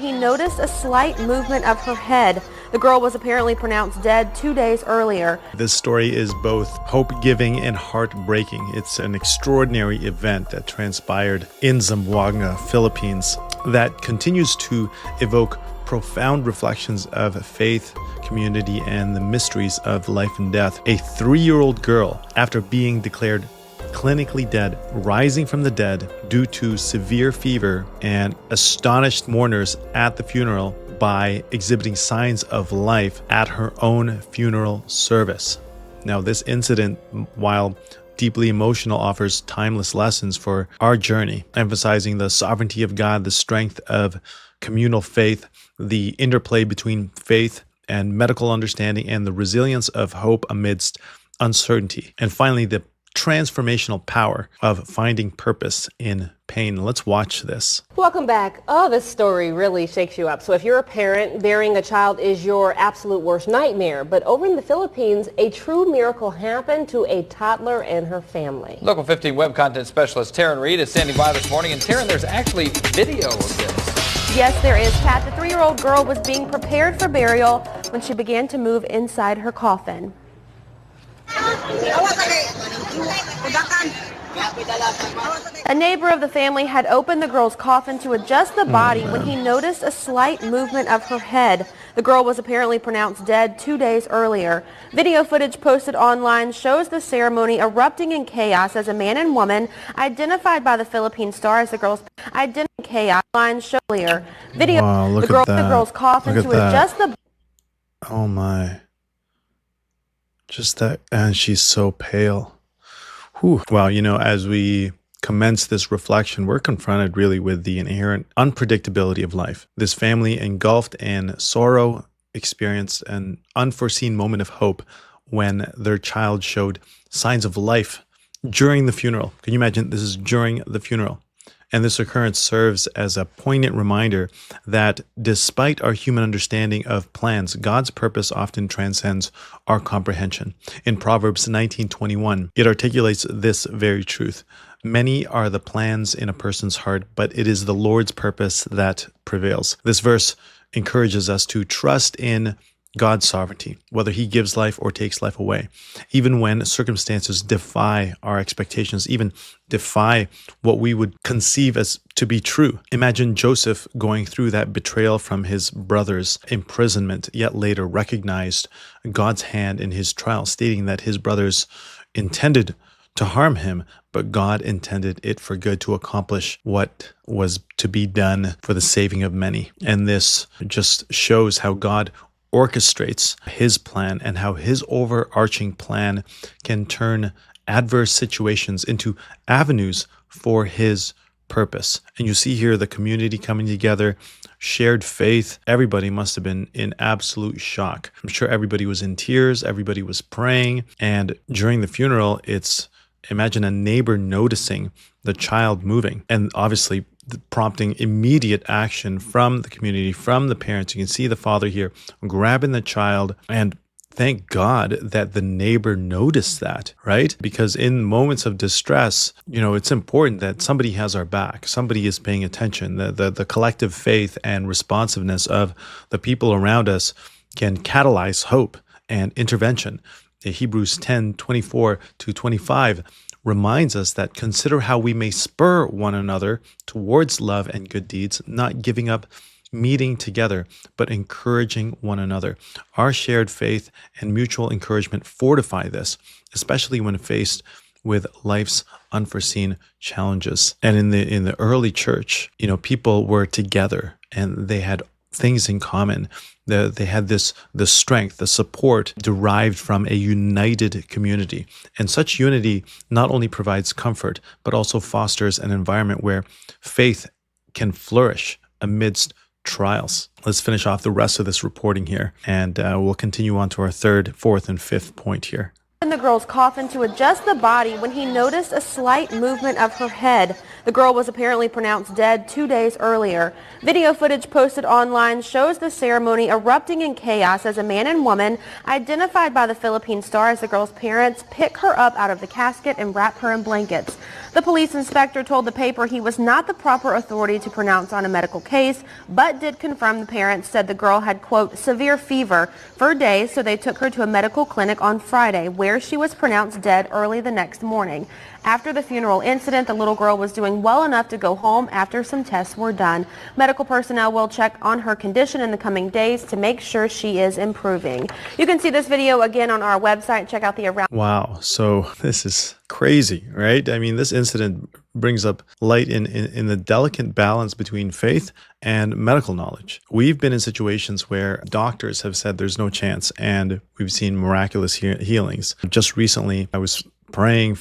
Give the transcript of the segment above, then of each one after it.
he noticed a slight movement of her head. The girl was apparently pronounced dead 2 days earlier. This story is both hope-giving and heartbreaking. It's an extraordinary event that transpired in Zamboanga, Philippines, that continues to evoke profound reflections of faith, community, and the mysteries of life and death. A 3-year-old girl, after being declared clinically dead, rising from the dead due to severe fever, and astonished mourners at the funeral by exhibiting signs of life at her own funeral service. Now, this incident, while deeply emotional, offers timeless lessons for our journey, emphasizing the sovereignty of God, the strength of communal faith, the interplay between faith and medical understanding, and the resilience of hope amidst uncertainty. And finally, the transformational power of finding purpose in pain. Let's watch this. Welcome back. Oh, this story really shakes you up. So if you're a parent, burying a child is your absolute worst nightmare. But over in the Philippines, a true miracle happened to a toddler and her family. Local 15 web content specialist Taryn Reed is standing by this morning. And Taryn, there's actually video of this. Yes, there is, Pat. The 3-year-old girl was being prepared for burial when she began to move inside her coffin. A neighbor of the family had opened the girl's coffin to adjust the body when he noticed a slight movement of her head. The girl was apparently pronounced dead 2 days earlier. Video footage posted online shows the ceremony erupting in chaos as a man and woman identified by the Philippine Star as the girl's chaos line show earlier. Video Wow, the girl's coffin to adjust the Oh my. Just that, and she's so pale. Whew. Well, you know, as we commence this reflection, we're confronted really with the inherent unpredictability of life. This family, engulfed in sorrow, experienced an unforeseen moment of hope when their child showed signs of life during the funeral. Can you imagine? This is during the funeral. And this occurrence serves as a poignant reminder that despite our human understanding of plans, God's purpose often transcends our comprehension. In Proverbs 19:21, it articulates this very truth. Many are the plans in a person's heart, but it is the Lord's purpose that prevails. This verse encourages us to trust in God's sovereignty, whether he gives life or takes life away, even when circumstances defy our expectations, even defy what we would conceive as to be true. Imagine Joseph going through that betrayal from his brothers, imprisonment, yet later recognized God's hand in his trial, stating that his brothers intended to harm him, but God intended it for good, to accomplish what was to be done for the saving of many. And this just shows how God orchestrates his plan and how his overarching plan can turn adverse situations into avenues for his purpose. And you see here the community coming together, shared faith. Everybody must have been in absolute shock. I'm sure everybody was in tears, everybody was praying. And during the funeral, imagine a neighbor noticing the child moving, and obviously prompting immediate action from the community, from the parents. You can see the father here grabbing the child, and thank God that the neighbor noticed that, right? Because in moments of distress, you know, it's important that somebody has our back, somebody is paying attention. The collective faith and responsiveness of the people around us can catalyze hope and intervention. Hebrews 10:24-25 reminds us that consider how we may spur one another towards love and good deeds, not giving up meeting together, but encouraging one another. Our shared faith and mutual encouragement fortify this, especially when faced with life's unforeseen challenges. And in the early church, you know, people were together and they had things in common. They had the strength, the support derived from a united community. And such unity not only provides comfort, but also fosters an environment where faith can flourish amidst trials. Let's finish off the rest of this reporting here, and we'll continue on to our third, fourth, and fifth point here. In the girl's coffin to adjust the body when he noticed a slight movement of her head. The girl was apparently pronounced dead 2 days earlier. Video footage posted online shows the ceremony erupting in chaos as a man and woman, identified by the Philippine Star as the girl's parents, pick her up out of the casket and wrap her in blankets. The police inspector told the paper he was not the proper authority to pronounce on a medical case, but did confirm the parents said the girl had, quote, severe fever for days, so they took her to a medical clinic on Friday, where she was pronounced dead early the next morning. After the funeral incident, the little girl was doing well enough to go home after some tests were done. Medical personnel will check on her condition in the coming days to make sure she is improving. You can see this video again on our website. Check out the around. Wow. So this is crazy, right? I mean, this incident brings up light in the delicate balance between faith and medical knowledge. We've been in situations where doctors have said there's no chance, and we've seen miraculous healings. Just recently, I was praying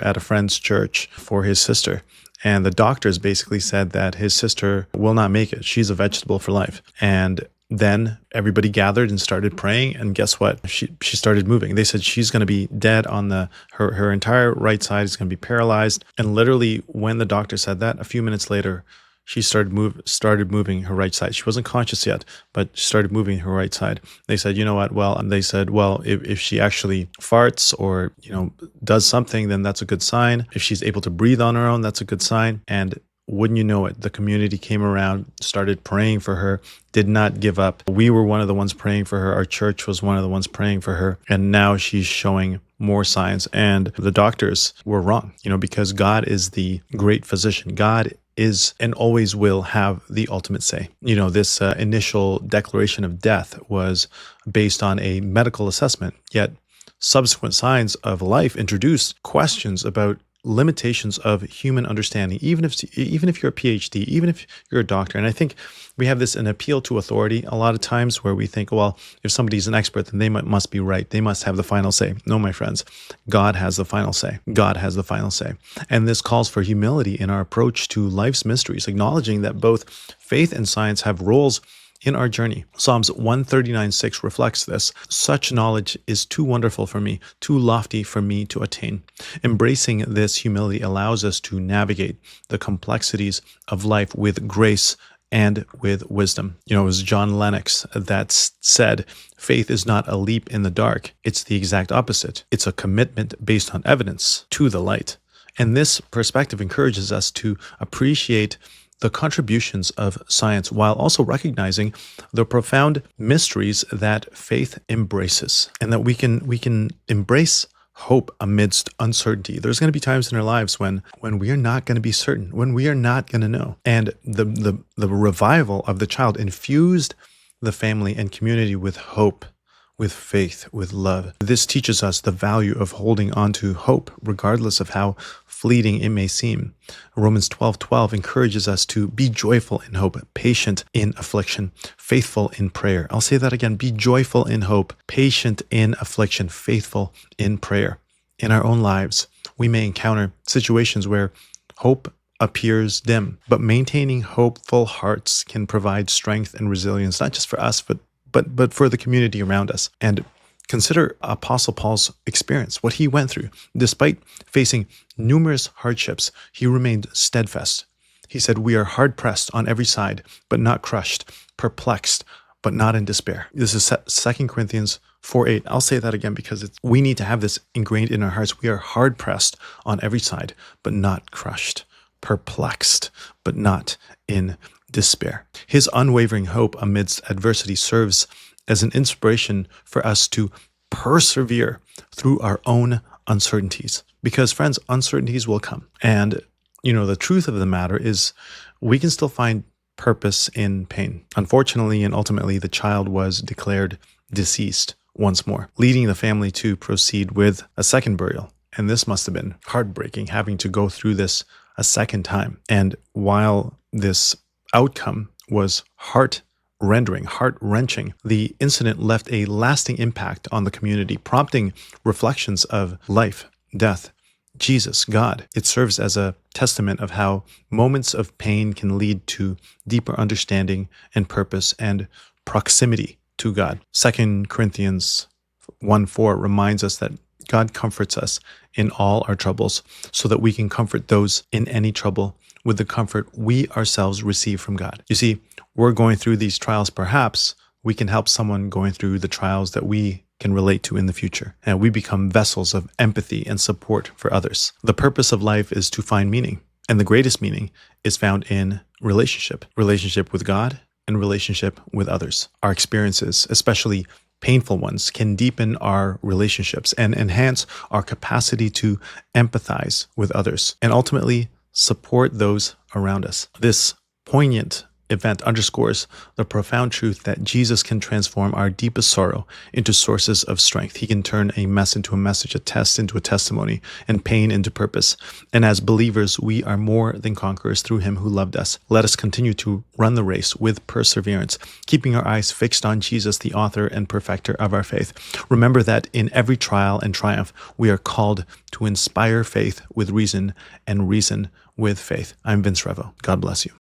at a friend's church for his sister, and the doctors basically said that his sister will not make it. She's a vegetable for life. And then everybody gathered and started praying, and guess what? She started moving. They said she's going to be dead on her entire right side is going to be paralyzed. And literally, when the doctor said that, a few minutes later, she started moving her right side. She wasn't conscious yet, but she started moving her right side. They said, you know what? Well, they said, well, if she actually farts or, does something, then that's a good sign. If she's able to breathe on her own, that's a good sign. And wouldn't you know it, the community came around, started praying for her, did not give up. We were one of the ones praying for her. Our church was one of the ones praying for her. And now she's showing more signs. And the doctors were wrong, because God is the great physician. God is and always will have the ultimate say. This initial declaration of death was based on a medical assessment, yet subsequent signs of life introduced questions about limitations of human understanding, even if you're a PhD, even if you're a doctor. And I think we have an appeal to authority a lot of times where we think, well, if somebody's an expert, then they must be right. They must have the final say. No, my friends, God has the final say. God has the final say. And this calls for humility in our approach to life's mysteries, acknowledging that both faith and science have roles in our journey. Psalms 139:6 reflects this. Such knowledge is too wonderful for me, too lofty for me to attain. Embracing this humility allows us to navigate the complexities of life with grace and with wisdom. It was John Lennox that said, faith is not a leap in the dark. It's the exact opposite. It's a commitment based on evidence to the light. And this perspective encourages us to appreciate the contributions of science while also recognizing the profound mysteries that faith embraces, and that we can embrace hope amidst uncertainty. There's going to be times in our lives when we are not going to be certain, when we are not going to know. And the revival of the child infused the family and community with hope, with faith, with love. This teaches us the value of holding on to hope, regardless of how fleeting it may seem. Romans 12:12 encourages us to be joyful in hope, patient in affliction, faithful in prayer. I'll say that again. Be joyful in hope, patient in affliction, faithful in prayer. In our own lives, we may encounter situations where hope appears dim, but maintaining hopeful hearts can provide strength and resilience, not just for us, but for the community around us. And consider Apostle Paul's experience, what he went through. Despite facing numerous hardships, he remained steadfast. He said, we are hard-pressed on every side, but not crushed, perplexed, but not in despair. This is 2 Corinthians 4:8. I'll say that again because we need to have this ingrained in our hearts. We are hard-pressed on every side, but not crushed, perplexed, but not in despair. His unwavering hope amidst adversity serves as an inspiration for us to persevere through our own uncertainties. Because, friends, uncertainties will come. And, the truth of the matter is we can still find purpose in pain. Unfortunately, and ultimately, the child was declared deceased once more, leading the family to proceed with a second burial. And this must have been heartbreaking, having to go through this a second time. And while this outcome was heart-wrenching, the incident left a lasting impact on the community, prompting reflections of life, death, Jesus, God. It serves as a testament of how moments of pain can lead to deeper understanding and purpose and proximity to God. 2 Corinthians 1:4 reminds us that God comforts us in all our troubles so that we can comfort those in any trouble with the comfort we ourselves receive from God. You see, we're going through these trials. Perhaps we can help someone going through the trials that we can relate to in the future, and we become vessels of empathy and support for others. The purpose of life is to find meaning, and the greatest meaning is found in relationship with God and relationship with others. Our experiences, especially painful ones, can deepen our relationships and enhance our capacity to empathize with others and ultimately support those around us. This poignant event underscores the profound truth that Jesus can transform our deepest sorrow into sources of strength. He can turn a mess into a message, a test into a testimony, and pain into purpose. And as believers, we are more than conquerors through him who loved us. Let us continue to run the race with perseverance, keeping our eyes fixed on Jesus, the author and perfecter of our faith. Remember that in every trial and triumph, we are called to inspire faith with reason and reason with faith. I'm Vince Revo. God bless you.